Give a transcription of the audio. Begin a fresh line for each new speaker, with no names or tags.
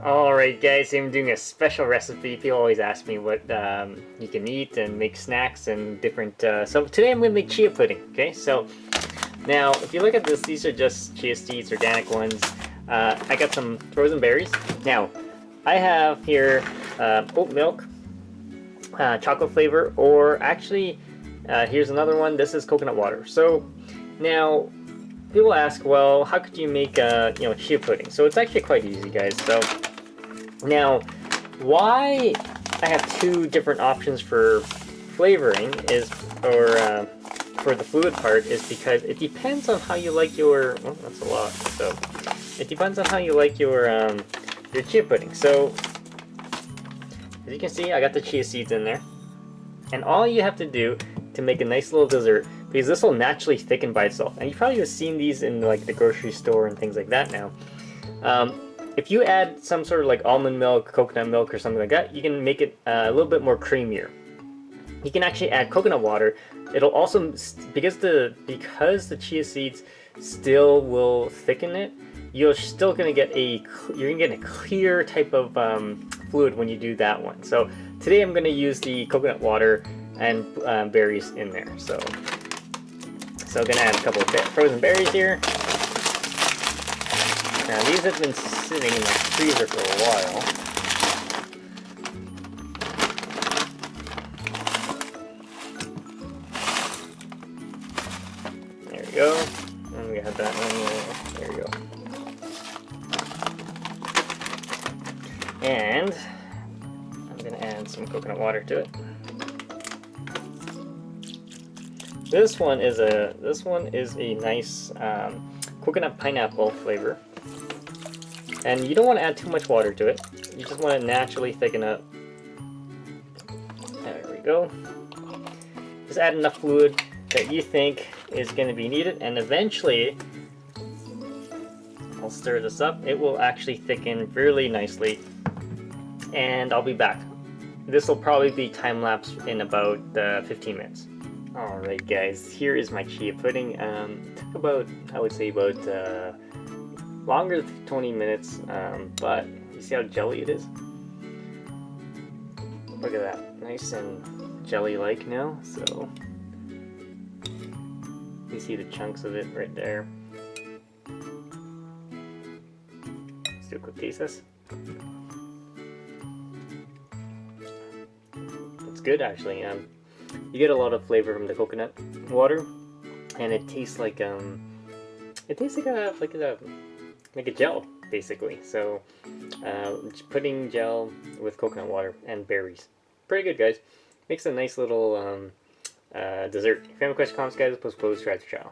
Alright guys, I'm doing a special recipe. People always ask me what you can eat and make snacks and different, so today I'm going to make chia pudding, okay? So, now, if you look at this, these are just chia seeds, organic ones. I got some frozen berries. Now, I have here oat milk, chocolate flavor, or actually, here's another one. This is coconut water. So, now, people ask, well, how could you make chia pudding? So it's actually quite easy, guys. So now, why I have two different options for flavoring is, or for the fluid part, is because it depends on how you like your. Oh, that's a lot. So it depends on how you like your chia pudding. So as you can see, I got the chia seeds in there, and all you have to do to make a nice little dessert, because this will naturally thicken by itself, and you probably have seen these in like the grocery store and things like that now. If you add some sort of like almond milk, coconut milk, or something like that, you can make it a little bit more creamier. You can actually add coconut water. It'll also, because the chia seeds still will thicken it, you're still gonna get a clear type of fluid when you do that one. So today I'm gonna use the coconut water and berries in there. So I'm gonna add a couple of frozen berries here. Now these have been sitting in the freezer for a while. There we go. And we got that one. There we go. And I'm gonna add some coconut water to it. This one is a nice coconut pineapple flavor, and you don't want to add too much water to it. You just want to naturally thicken up. There we go. Just add enough fluid that you think is going to be needed, and eventually, I'll stir this up. It will actually thicken really nicely, and I'll be back. This will probably be time lapse in about 15 minutes. Alright guys, here is my chia pudding. Took about, I would say about longer than 20 minutes, but you see how jelly it is? Look at that, nice and jelly-like now, so you see the chunks of it right there. Let's do a quick taste this. It's good actually. You get a lot of flavor from the coconut water, and it tastes like a gel basically. So pudding gel with coconut water and berries. Pretty good, guys. Makes a nice little dessert. If you have any questions, comments, guys, post, subscribe to the channel.